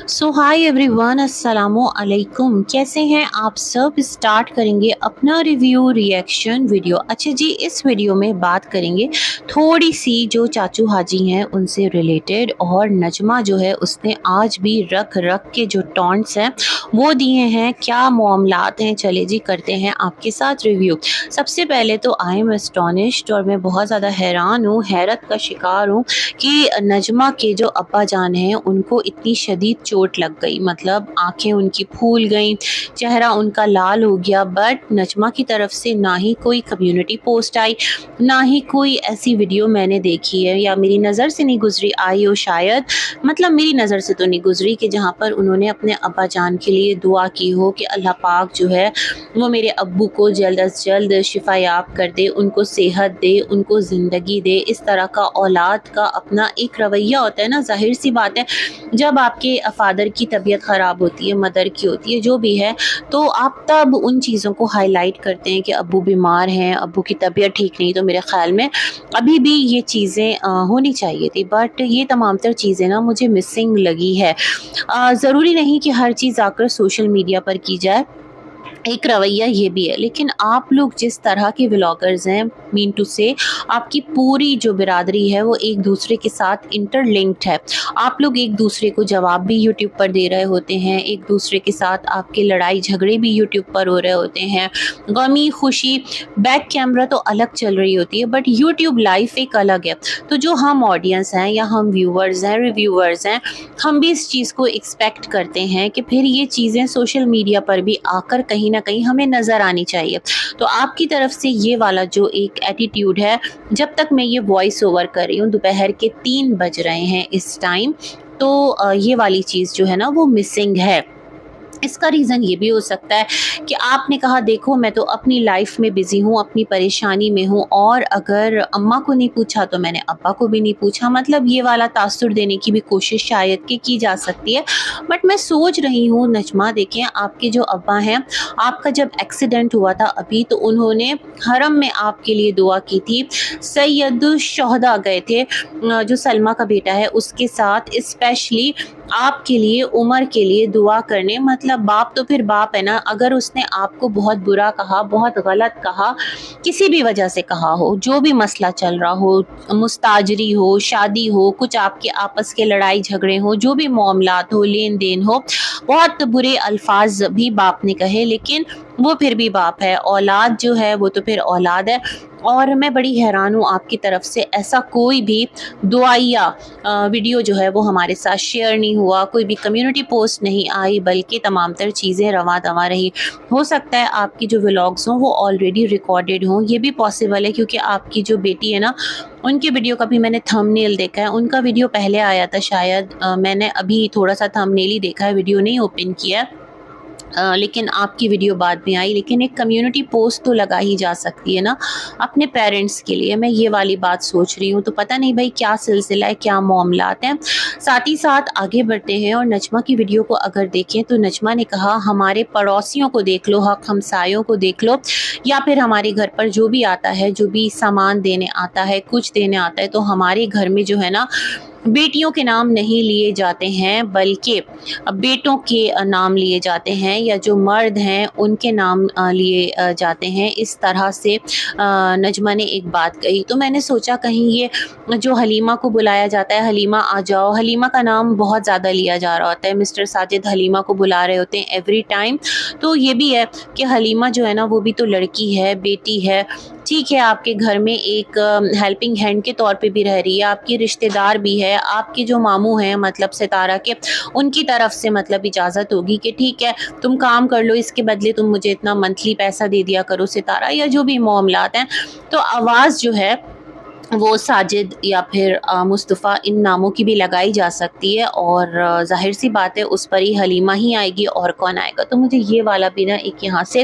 सो hi everyone, अस्सलामु अलैकुम। कैसे हैं आप सब। स्टार्ट करेंगे अपना रिव्यू रिएक्शन वीडियो। अच्छा जी, इस वीडियो में बात करेंगे थोड़ी सी जो चाचू हाजी हैं उनसे रिलेटेड, और नजमा जो है उसने आज भी रख रख के जो टॉन्ट्स हैं वो दिए हैं। क्या मामलात हैं, चले जी करते हैं आपके साथ रिव्यू। सबसे पहले तो आई एम एस्टोनिश्ड, और मैं बहुत ज़्यादा हैरान हूँ, हैरत का शिकार हूँ कि नजमा के जो अब्बा जान हैं उनको इतनी शदीद चोट लग गई। मतलब आंखें उनकी फूल गईं, चेहरा उनका लाल हो गया। बट नजमा की तरफ से ना ही कोई कम्युनिटी पोस्ट आई, ना ही कोई ऐसी वीडियो मैंने देखी है, या मेरी नज़र से नहीं गुजरी, आई हो शायद। मतलब मेरी नज़र से तो नहीं गुजरी कि जहाँ पर उन्होंने अपने अब्बा जान के लिए दुआ की हो कि अल्लाह पाक जो है वो मेरे अब्बू को जल्द अज जल्द शिफायाब कर दे, उनको सेहत दे, उनको ज़िंदगी दे। इस तरह का औलाद का अपना एक रवैया होता है ना। ज़ाहिर सी बात है, जब आपके फादर की तबीयत ख़राब होती है, मदर की होती है, जो भी है, तो आप तब उन चीज़ों को हाईलाइट करते हैं कि अब्बू बीमार हैं, अब्बू की तबीयत ठीक नहीं। तो मेरे ख़्याल में अभी भी ये चीज़ें होनी चाहिए थी, बट ये तमाम तर चीज़ें ना मुझे मिसिंग लगी है। ज़रूरी नहीं कि हर चीज़ आकर सोशल मीडिया पर की जाए, एक रवैया ये भी है। लेकिन आप लोग जिस तरह के व्लॉगर्स हैं, मीन टू से आपकी पूरी जो बिरादरी है वो एक दूसरे के साथ इंटरलिंक्ड है। आप लोग एक दूसरे को जवाब भी यूट्यूब पर दे रहे होते हैं, एक दूसरे के साथ आपके लड़ाई झगड़े भी यूट्यूब पर हो रहे होते हैं। गमी खुशी बैक कैमरा तो अलग चल रही होती है, बट यूट्यूब लाइफ एक अलग है। तो जो हम ऑडियंस हैं या हम व्यूअर्स हैं, रिव्यूअर्स हैं, हम भी इस चीज़ को एक्सपेक्ट करते हैं कि फिर ये चीज़ें सोशल मीडिया पर भी आकर कहीं ना कहीं हमें नज़र आनी चाहिए। तो आपकी तरफ से ये वाला जो एक एटीट्यूड है, जब तक मैं ये वॉइस ओवर कर रही हूँ, दोपहर के 3 बज रहे हैं इस टाइम, तो ये वाली चीज़ जो है ना वो मिसिंग है। इसका रीज़न ये भी हो सकता है कि आपने कहा देखो मैं तो अपनी लाइफ में बिज़ी हूँ, अपनी परेशानी में हूँ, और अगर अम्मा को नहीं पूछा तो मैंने अब्बा को भी नहीं पूछा। मतलब ये वाला तासुर देने की भी कोशिश शायद कि की जा सकती है। बट मैं सोच रही हूँ नजमा, देखें आपके जो अब्बा हैं, आपका जब एक्सीडेंट हुआ था अभी, तो उन्होंने हरम में आपके लिए दुआ की थी। सैयदुल शोहदा गए थे, जो सलमा का बेटा है उसके साथ, स्पेशली आपके लिए, उमर के लिए दुआ करने। मतलब बाप तो फिर बाप है ना। अगर उसने आपको बहुत बुरा कहा, बहुत गलत कहा, किसी भी वजह से कहा हो, जो भी मसला चल रहा हो, मुस्ताजरी हो, शादी हो, कुछ आपके आपस के लड़ाई झगड़े हो, जो भी मामलात हो, लेन देन हो, बहुत बुरे अल्फाज भी बाप ने कहे, लेकिन वो फिर भी बाप है। औलाद जो है वो तो फिर औलाद है। और मैं बड़ी हैरान हूँ, आपकी तरफ से ऐसा कोई भी दुआया वीडियो जो है वो हमारे साथ शेयर नहीं हुआ, कोई भी कम्युनिटी पोस्ट नहीं आई, बल्कि तमाम तर चीज़ें रवा दवा रही। हो सकता है आपकी जो व्लॉग्स हों वो ऑलरेडी रिकॉर्डेड हों, ये भी पॉसिबल है, क्योंकि आपकी जो बेटी है ना, उनके वीडियो का भी मैंने थंबनेल देखा है। उनका वीडियो पहले आया था शायद, मैंने अभी थोड़ा सा थंबनेल ही देखा है, वीडियो नहीं ओपन किया है। लेकिन आपकी वीडियो बाद में आई। लेकिन एक कम्युनिटी पोस्ट तो लगा ही जा सकती है ना अपने पेरेंट्स के लिए। मैं ये वाली बात सोच रही हूँ। तो पता नहीं भाई क्या सिलसिला है, क्या मामलात हैं। साथ ही साथ आगे बढ़ते हैं और नजमा की वीडियो को अगर देखें तो नजमा ने कहा हमारे पड़ोसियों को देख लो, हक हमसायों को देख लो, या फिर हमारे घर पर जो भी आता है, जो भी सामान देने आता है, कुछ देने आता है, तो हमारे घर में जो है ना बेटियों के नाम नहीं लिए जाते हैं, बल्कि बेटों के नाम लिए जाते हैं, या जो मर्द हैं उनके नाम लिए जाते हैं। इस तरह से नजमा ने एक बात कही। तो मैंने सोचा कहीं ये जो हलीमा को बुलाया जाता है, हलीमा आ जाओ, हलीमा का नाम बहुत ज़्यादा लिया जा रहा होता है। मिस्टर साजिद हलीमा को बुला रहे होते हैं एवरी टाइम। तो ये भी है कि हलीमा जो है ना वो भी तो लड़की है, बेटी है। ठीक है, आपके घर में एक हेल्पिंग हैंड के तौर पे भी रह रही है, आपकी रिश्तेदार भी है, आपके जो मामू हैं मतलब सितारा के, उनकी तरफ से मतलब इजाज़त होगी कि ठीक है तुम काम कर लो, इसके बदले तुम मुझे इतना मंथली पैसा दे दिया करो सितारा, या जो भी मामलात हैं। तो आवाज़ जो है वो साजिद या फिर मुस्तफ़ा, इन नामों की भी लगाई जा सकती है, और ज़ाहिर सी बात है उस पर ही हलीमा ही आएगी, और कौन आएगा। तो मुझे ये वाला भी ना एक यहाँ से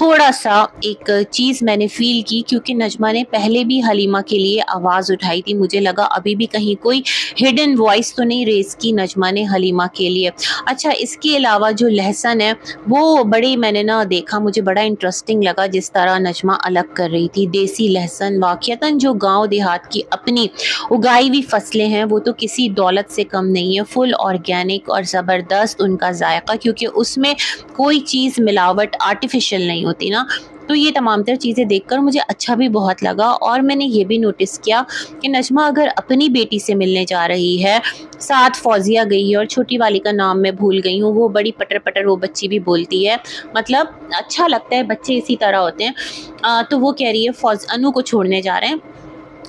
थोड़ा सा एक चीज़ मैंने फ़ील की, क्योंकि नजमा ने पहले भी हलीमा के लिए आवाज़ उठाई थी। मुझे लगा अभी भी कहीं कोई हिडन वॉइस तो नहीं रेज़ की नजमा ने हलीमा के लिए। अच्छा, इसके अलावा जो लहसन है वो बड़े मैंने ना देखा, मुझे बड़ा इंटरेस्टिंग लगा जिस तरह नजमा अलग कर रही थी। देसी लहसन वाक़ियतन जो गाँव देहात देहात की अपनी उगाई हुई फसलें हैं वो तो किसी दौलत से कम नहीं है। फुल ऑर्गेनिक और ज़बरदस्त उनका जायका, क्योंकि उसमें कोई चीज़ मिलावट आर्टिफिशियल नहीं होती ना। तो ये तमाम तर चीज़ें देखकर मुझे अच्छा भी बहुत लगा। और मैंने ये भी नोटिस किया कि नजमा अगर अपनी बेटी से मिलने जा रही है, साथ फौजिया गई है और छोटी वाली का नाम मैं भूल गई हूँ, वो बड़ी पटर पटर वो बच्ची भी बोलती है, मतलब अच्छा लगता है, बच्चे इसी तरह होते हैं। तो वो कह रही है फौज अनु को छोड़ने जा रहे हैं।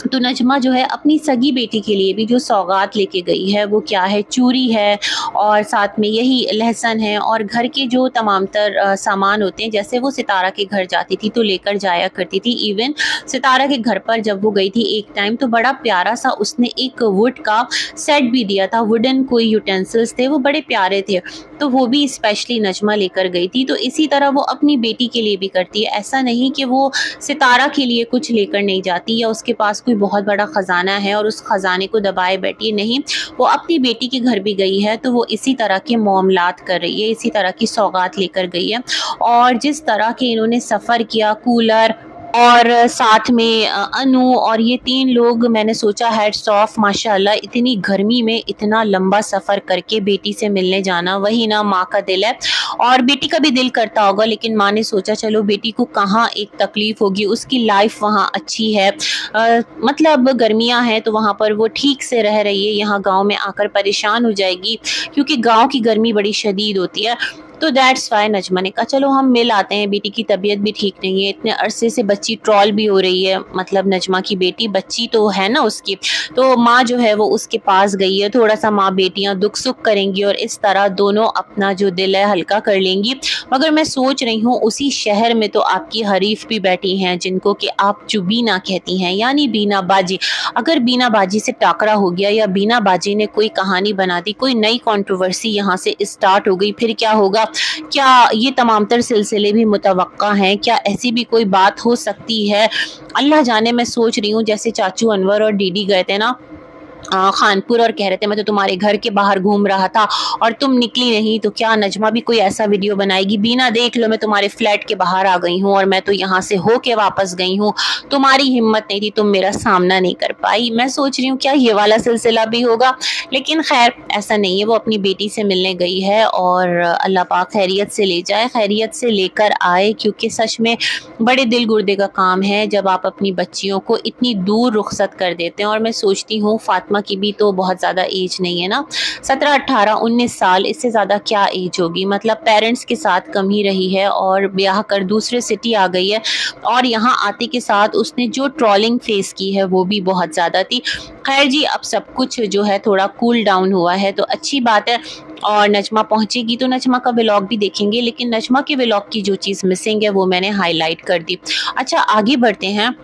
तो नजमा जो है अपनी सगी बेटी के लिए भी जो सौगात लेके गई है वो क्या है, चूड़ी है और साथ में यही लहसुन है और घर के जो तमाम तर सामान होते हैं, जैसे वो सितारा के घर जाती थी तो लेकर जाया करती थी। इवन सितारा के घर पर जब वो गई थी एक टाइम, तो बड़ा प्यारा सा उसने एक वुड का सेट भी दिया था, वुडन कोई यूटेंसिल्स थे, वो बड़े प्यारे थे, तो वो भी स्पेशली नजमा लेकर गई थी। तो इसी तरह वो अपनी बेटी के लिए भी करती है, ऐसा नहीं कि वो सितारा के लिए कुछ लेकर नहीं जाती या उसके पास कोई बहुत बड़ा ख़जाना है और उस ख़जाने को दबाए बैठी है, नहीं, वो अपनी बेटी के घर भी गई है तो वो इसी तरह के मामलात कर रही है, इसी तरह की सौगात लेकर गई है। और जिस तरह के इन्होंने सफ़र किया, कूलर और साथ में अनु और ये 3 लोग, मैंने सोचा हैट्स ऑफ माशाल्लाह, इतनी गर्मी में इतना लंबा सफ़र करके बेटी से मिलने जाना, वही ना माँ का दिल है। और बेटी का भी दिल करता होगा, लेकिन माँ ने सोचा चलो बेटी को कहाँ एक तकलीफ़ होगी, उसकी लाइफ वहाँ अच्छी है, मतलब गर्मियाँ हैं तो वहाँ पर वो ठीक से रह रही है, यहाँ गाँव में आकर परेशान हो जाएगी क्योंकि गाँव की गर्मी बड़ी शदीद होती है। तो दैट्स वाई नजमा ने कहा चलो हम मिल आते हैं, बेटी की तबीयत भी ठीक नहीं है, इतने अरसे से बच्ची ट्रॉल भी हो रही है, मतलब नजमा की बेटी बच्ची तो है ना उसकी, तो माँ जो है वो उसके पास गई है, थोड़ा सा माँ बेटियाँ दुख सुख करेंगी और इस तरह दोनों अपना जो दिल है हल्का कर लेंगी। मगर मैं सोच रही हूँ उसी शहर में तो आपकी हरीफ भी बैठी हैं जिनको कि आप जुबीना कहती हैं, यानी बीना बाजी। अगर बीना बाजी से टाकरा हो गया या बीना बाजी ने कोई कहानी बना दी, कोई नई कंट्रोवर्सी यहाँ से स्टार्ट हो गई, फिर क्या होगा? क्या ये तमाम तर सिलसिले भी मुतवक्का हैं? क्या ऐसी भी कोई बात हो सकती है? अल्लाह जाने। मैं सोच रही हूँ जैसे चाचू अनवर और डीडी गए थे ना खानपुर और कह रहे थे मैं तो तुम्हारे घर के बाहर घूम रहा था और तुम निकली नहीं, तो क्या नजमा भी कोई ऐसा वीडियो बनाएगी, बीना देख लो मैं तुम्हारे फ्लैट के बाहर आ गई हूँ और मैं तो यहाँ से होके वापस गई हूँ, तुम्हारी हिम्मत नहीं थी, तुम मेरा सामना नहीं कर पाई। मैं सोच रही हूँ क्या ये वाला सिलसिला भी होगा, लेकिन खैर ऐसा नहीं है। वो अपनी बेटी से मिलने गई है और अल्लाह पाक खैरियत से ले जाए, खैरियत से लेकर आए, क्योंकि सच में बड़े दिल गुर्दे का काम है जब आप अपनी बच्चियों को इतनी दूर रुखसत कर देते हैं। और मैं सोचती हूँ फातिमा की भी तो बहुत ज़्यादा एज नहीं है ना, 17, 18, 19 साल, इससे ज़्यादा क्या एज होगी, मतलब पेरेंट्स के साथ कम ही रही है और ब्याह कर दूसरे सिटी आ गई है और यहाँ आते के साथ उसने जो ट्रोलिंग फेस की है वो भी बहुत ज़्यादा थी। खैर जी, अब सब कुछ जो है थोड़ा कूल डाउन हुआ है तो अच्छी बात है। और नजमा पहुंचेगी तो नजमा का व्लॉग भी देखेंगे, लेकिन नजमा के व्लॉग की जो चीज़ मिसिंग है वो मैंने हाईलाइट कर दी। अच्छा, आगे बढ़ते हैं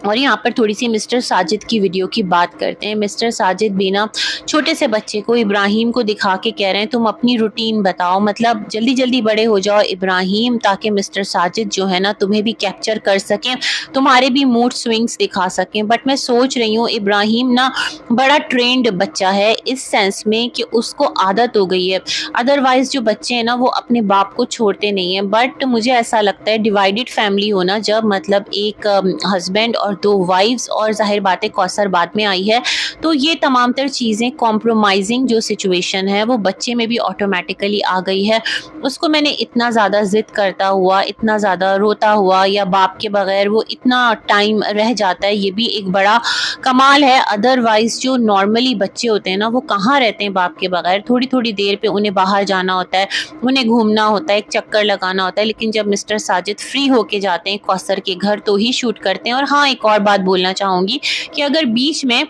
और यहाँ पर थोड़ी सी मिस्टर साजिद की वीडियो की बात करते हैं। मिस्टर साजिद भी ना छोटे से बच्चे को, इब्राहिम को दिखा के कह रहे हैं तुम अपनी रूटीन बताओ, मतलब जल्दी जल्दी बड़े हो जाओ इब्राहिम, ताकि मिस्टर साजिद जो है ना तुम्हें भी कैप्चर कर सकें, तुम्हारे भी मूड स्विंग्स दिखा सकें। बट मैं सोच रही हूँ इब्राहिम ना बड़ा ट्रेंड बच्चा है इस सेंस में कि उसको आदत हो गई है, अदरवाइज जो बच्चे हैं ना वो अपने बाप को छोड़ते नहीं हैं। बट मुझे ऐसा लगता है डिवाइडेड फैमिली होना, जब मतलब एक हस्बैंड और 2 वाइफ्स और जाहिर बात है कौसर बाद में आई है, तो ये तमाम तर चीज़ें कॉम्प्रोमाइजिंग जो सिचुएशन है वो बच्चे में भी ऑटोमेटिकली आ गई है। उसको मैंने इतना ज़्यादा ज़िद करता हुआ, इतना ज़्यादा रोता हुआ या बाप के बगैर वो इतना टाइम रह जाता है, ये भी एक बड़ा कमाल है। अदरवाइज़ जो नॉर्मली बच्चे होते हैं ना वो कहाँ रहते हैं बाप के बगैर, थोड़ी थोड़ी देर पे उन्हें बाहर जाना होता है, उन्हें घूमना होता है, एक चक्कर लगाना होता है। लेकिन जब मिस्टर साजिद फ्री होके जाते हैं कौसर के घर तो ही शूट करते हैं। और हाँ, एक और बात बोलना चाहूँगी कि अगर बीच में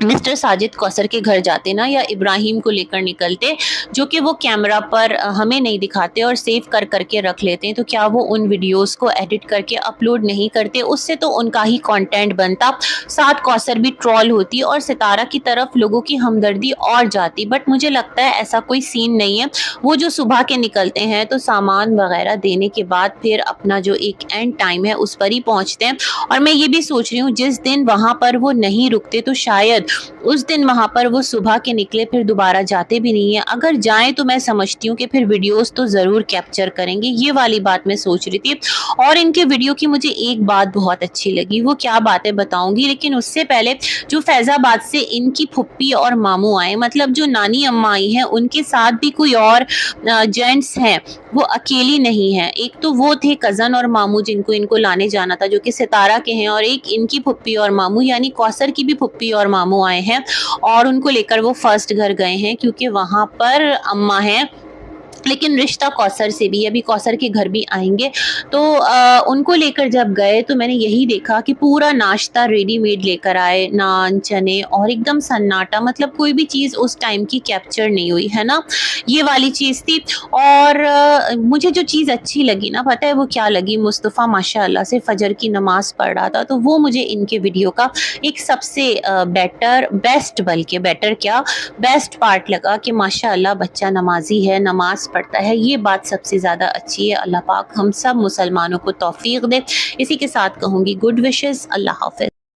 मिस्टर साजिद कौसर के घर जाते ना या इब्राहिम को लेकर निकलते, जो कि वो कैमरा पर हमें नहीं दिखाते और सेव कर करके रख लेते हैं, तो क्या वो उन वीडियोस को एडिट करके अपलोड नहीं करते? उससे तो उनका ही कंटेंट बनता, साथ कौसर भी ट्रॉल होती और सितारा की तरफ लोगों की हमदर्दी और जाती। बट मुझे लगता है ऐसा कोई सीन नहीं है। वो जो सुबह के निकलते हैं तो सामान वगैरह देने के बाद फिर अपना जो एक एंड टाइम है उस पर ही पहुँचते हैं। और मैं ये भी सोच रही हूँ जिस दिन वहाँ पर वो नहीं रुकते तो शायद मकसद, उस दिन वहाँ पर वो सुबह के निकले फिर दोबारा जाते भी नहीं है। अगर जाएँ तो मैं समझती हूँ कि फिर वीडियोज़ तो ज़रूर कैप्चर करेंगे, ये वाली बात मैं सोच रही थी। और इनके वीडियो की मुझे एक बात बहुत अच्छी लगी, वो क्या बात है बताऊँगी, लेकिन उससे पहले जो फैज़ाबाद से इनकी फुप्पी और मामू आए, मतलब जो नानी अम्मा आई हैं, उनके साथ भी कोई और जेंट्स हैं, वो अकेली नहीं है। एक तो वो थे कज़न और मामू जिनको इनको लाने जाना था, जो कि सितारा के हैं, और एक इनकी फुप्पी और मामू यानी कौसर की भी फुप्पी और मामू आए हैं और उनको लेकर वो फर्स्ट घर गए हैं, क्योंकि वहाँ पर अम्मा हैं, लेकिन रिश्ता कौसर से भी, अभी कौसर के घर भी आएँगे। तो उनको लेकर जब गए तो मैंने यही देखा कि पूरा नाश्ता रेडीमेड लेकर आए, नान, चने और एकदम सन्नाटा, मतलब कोई भी चीज़ उस टाइम की कैप्चर नहीं हुई, है ना? ये वाली चीज़ थी। और मुझे जो चीज़ अच्छी लगी ना, पता है वो क्या लगी? मुस्तफ़ा माशाअल्लाह से फ़जर की नमाज़ पढ़ रहा था, तो वो मुझे इनके वीडियो का एक सबसे बेस्ट, बल्कि बेटर क्या, बेस्ट पार्ट लगा कि माशाअल्लाह बच्चा नमाज़ी है, नमाज़ पड़ता है, ये बात सबसे ज़्यादा अच्छी है। अल्लाह पाक हम सब मुसलमानों को तौफ़ीक दे। इसी के साथ कहूँगी गुड विशेज़, अल्लाह हाफ़िज़।